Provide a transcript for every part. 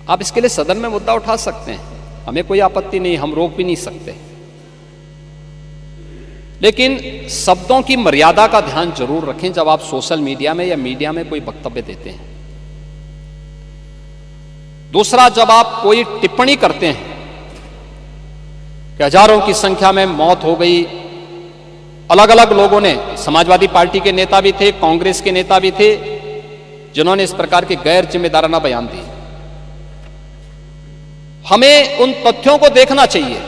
आप इसके लिए सदन में मुद्दा उठा सकते हैं, हमें कोई आपत्ति नहीं, हम रोक भी नहीं सकते, लेकिन शब्दों की मर्यादा का ध्यान जरूर रखें जब आप सोशल मीडिया में या मीडिया में कोई वक्तव्य देते हैं। दूसरा, जब आप कोई टिप्पणी करते हैं कि हजारों की संख्या में मौत हो गई, अलग अलग लोगों ने, समाजवादी पार्टी के नेता भी थे, कांग्रेस के नेता भी थे, जिन्होंने इस प्रकार के गैर जिम्मेदाराना बयान दिए। हमें उन तथ्यों को देखना चाहिए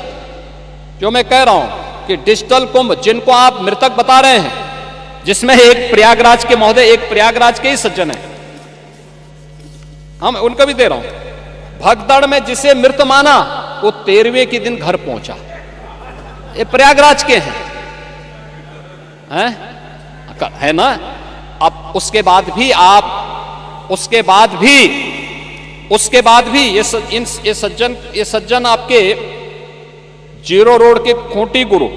जो मैं कह रहा हूं कि डिजिटल कुंभ जिनको आप मृतक बता रहे हैं, जिसमें एक प्रयागराज के महोदय, एक प्रयागराज के ही सज्जन है, हम उनका भी दे रहा हूं, भगदड़ में जिसे मृत माना वो 13वें के दिन घर पहुंचा, ये प्रयागराज के हैं, है ना। अब उसके बाद भी ये सज्जन आपके जीरो रोड के खूंटी गुरु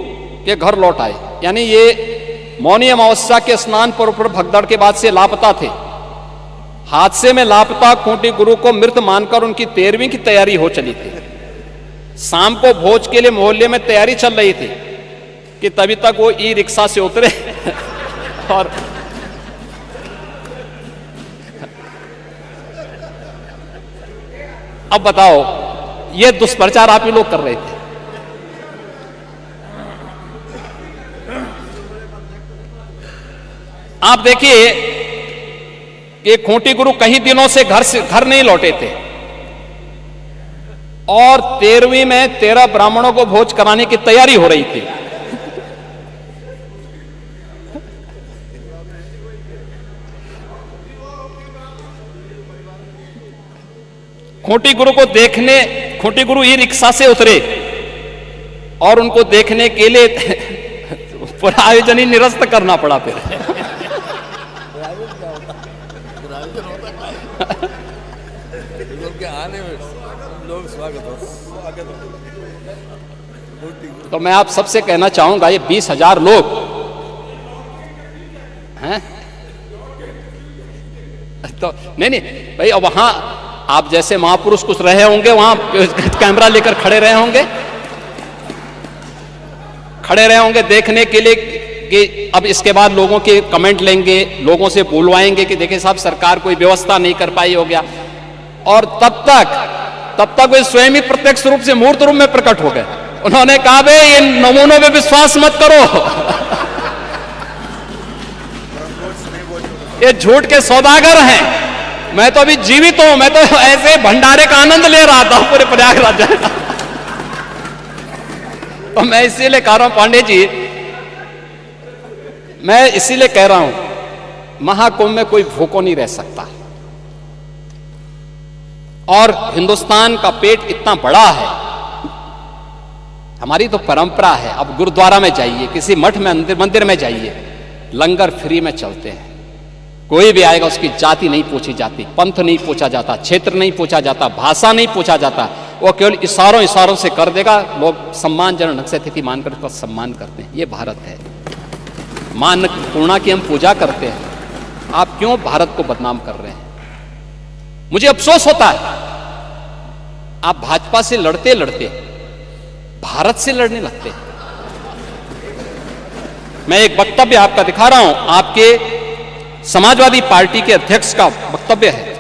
के घर लौट आए, यानी ये मौनी अमावस्या के स्नान पर्व पर भगदड़ के बाद से लापता थे। हादसे में लापता खूंटी गुरु को मृत मानकर उनकी 13वीं की तैयारी हो चली थी। शाम को भोज के लिए मोहल्ले में तैयारी चल रही थी कि तभी तक वो ई रिक्शा से उतरे और अब बताओ, ये दुष्प्रचार आप ही लोग कर रहे थे। आप देखिए कि खूंटी गुरु कई दिनों से घर नहीं लौटे थे और 13वीं में 13 ब्राह्मणों को भोज कराने की तैयारी हो रही थी। खूंटी गुरु ई रिक्शा से उतरे और उनको देखने के लिए पूरा आयोजन ही निरस्त करना पड़ा फिर। तो मैं आप सबसे कहना चाहूंगा, ये 20,000 लोग हैं तो नहीं भाई, अब वहां आप जैसे महापुरुष कुछ रहे होंगे, वहां कैमरा लेकर खड़े रहे होंगे देखने के लिए कि अब इसके बाद लोगों के कमेंट लेंगे, लोगों से बुलवाएंगे कि देखिए साहब सरकार कोई व्यवस्था नहीं कर पाई, हो गया। और तब तक वे स्वयं ही प्रत्यक्ष रूप से मूर्त रूप में प्रकट हो गए। उन्होंने कहा बे ये नमूनों पे विश्वास मत करो, ये झूठ के सौदागर हैं। मैं तो अभी जीवित हूं, मैं तो ऐसे भंडारे का आनंद ले रहा था पूरे प्रयागराज। तो मैं इसीलिए कह रहा हूं पांडे जी, मैं इसीलिए कह रहा हूं महाकुंभ में कोई भूखो नहीं रह सकता। और हिंदुस्तान का पेट इतना बड़ा है, हमारी तो परंपरा है। अब गुरुद्वारा में जाइए, किसी मठ में मंदिर में जाइए, लंगर फ्री में चलते हैं। कोई भी आएगा उसकी जाति नहीं पूछी जाती, पंथ नहीं पूछा जाता, क्षेत्र नहीं पूछा जाता, भाषा नहीं पूछा जाता, वो केवल इशारों से कर देगा। लोग सम्मानजनक ढंग से अतिथि मानकर उसका सम्मान करते हैं। ये भारत है, मान पूर्णा की हम पूजा करते हैं। आप क्यों भारत को बदनाम कर रहे हैं? मुझे अफसोस होता है, आप भाजपा से लड़ते भारत से लड़ने लगते हैं। मैं एक वक्तव्य आपका दिखा रहा हूं, आपके समाजवादी पार्टी के अध्यक्ष का वक्तव्य है,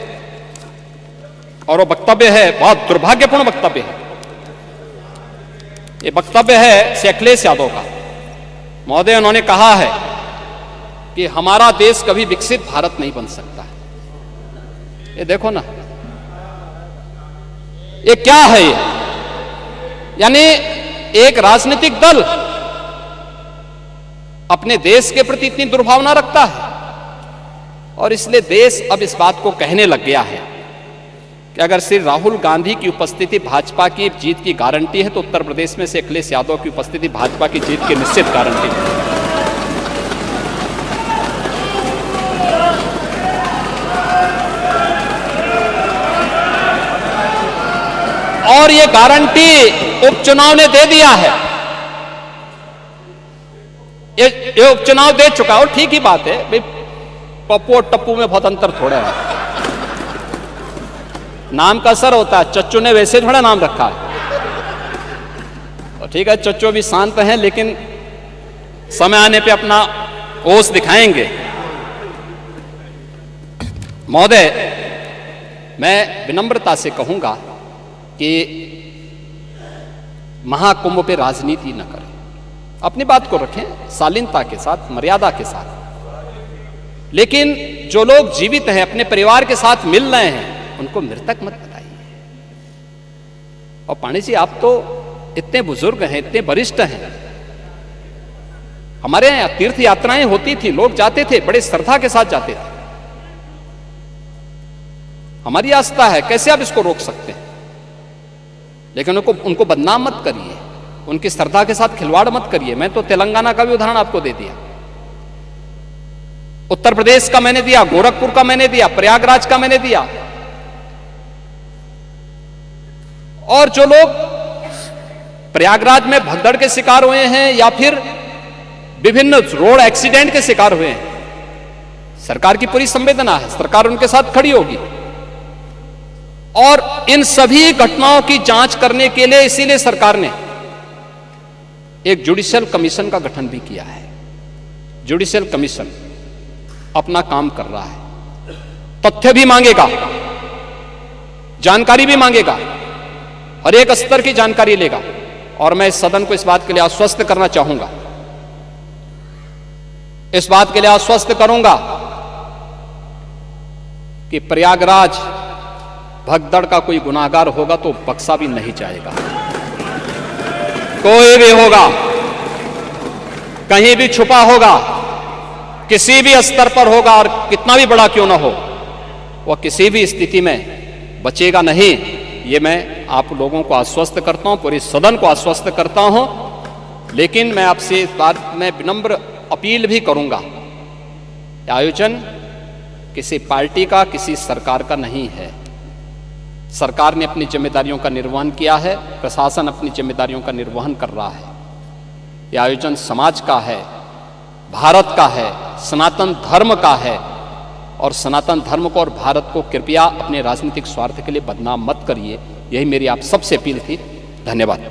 और वो वक्तव्य है बहुत दुर्भाग्यपूर्ण वक्तव्य है। ये वक्तव्य है श्री अखिलेश यादव का। महोदय, उन्होंने कहा है कि हमारा देश कभी विकसित भारत नहीं बन सकता। ये देखो ना, ये क्या है? ये यानी एक राजनीतिक दल अपने देश के प्रति इतनी दुर्भावना रखता है, और इसलिए देश अब इस बात को कहने लग गया है कि अगर श्री राहुल गांधी की उपस्थिति भाजपा की जीत की गारंटी है, तो उत्तर प्रदेश में से अखिलेश यादव की उपस्थिति भाजपा की जीत की निश्चित गारंटी है। और ये गारंटी उपचुनाव ने दे दिया है, ये उपचुनाव दे चुका है। और ठीक ही बात है भाई, पप्पू और टप्पू में बहुत अंतर थोड़ा है। नाम का असर होता है। चच्चू ने वैसे थोड़ा नाम रखा है, तो ठीक है, चच्चू भी शांत हैं, लेकिन समय आने पे अपना ओस दिखाएंगे। महोदय, मैं विनम्रता से कहूंगा कि महाकुंभ पे राजनीति न करें, अपनी बात को रखें शालीनता के साथ, मर्यादा के साथ। लेकिन जो लोग जीवित हैं, अपने परिवार के साथ मिल रहे हैं, उनको मृतक मत बताइए। और पांडे जी, आप तो इतने बुजुर्ग हैं, इतने वरिष्ठ हैं। हमारे यहां तीर्थ यात्राएं होती थी, लोग जाते थे, बड़े श्रद्धा के साथ जाते थे। हमारी आस्था है, कैसे आप इसको रोक सकते हैं? लेकिन उनको बदनाम मत करिए, उनकी श्रद्धा के साथ खिलवाड़ मत करिए। मैं तो तेलंगाना का भी उदाहरण आपको दे दिया, उत्तर प्रदेश का मैंने दिया, गोरखपुर का मैंने दिया, प्रयागराज का मैंने दिया। और जो लोग प्रयागराज में भगदड़ के शिकार हुए हैं या फिर विभिन्न रोड एक्सीडेंट के शिकार हुए हैं, सरकार की पूरी संवेदना है, सरकार उनके साथ खड़ी होगी। और इन सभी घटनाओं की जांच करने के लिए इसीलिए सरकार ने एक जुडिशियल कमीशन का गठन भी किया है। जुडिशियल कमीशन अपना काम कर रहा है, तथ्य भी मांगेगा, जानकारी भी मांगेगा, हर एक स्तर की जानकारी लेगा। और मैं इस सदन को इस बात के लिए आश्वस्त करना चाहूंगा, इस बात के लिए आश्वस्त करूंगा कि प्रयागराज भगदड़ का कोई गुनाहगार होगा तो बख्शा भी नहीं जाएगा। कोई भी होगा, कहीं भी छुपा होगा, किसी भी स्तर पर होगा, और कितना भी बड़ा क्यों ना हो, वह किसी भी स्थिति में बचेगा नहीं। ये मैं आप लोगों को आश्वस्त करता हूं, पूरे सदन को आश्वस्त करता हूं। लेकिन मैं आपसे इस बात में विनम्र अपील भी करूंगा, आयोजन किसी पार्टी का, किसी सरकार का नहीं है। सरकार ने अपनी जिम्मेदारियों का निर्वहन किया है, प्रशासन अपनी जिम्मेदारियों का निर्वहन कर रहा है। यह आयोजन समाज का है, भारत का है, सनातन धर्म का है। और सनातन धर्म को और भारत को कृपया अपने राजनीतिक स्वार्थ के लिए बदनाम मत करिए। यही मेरी आप सबसे अपील थी। धन्यवाद।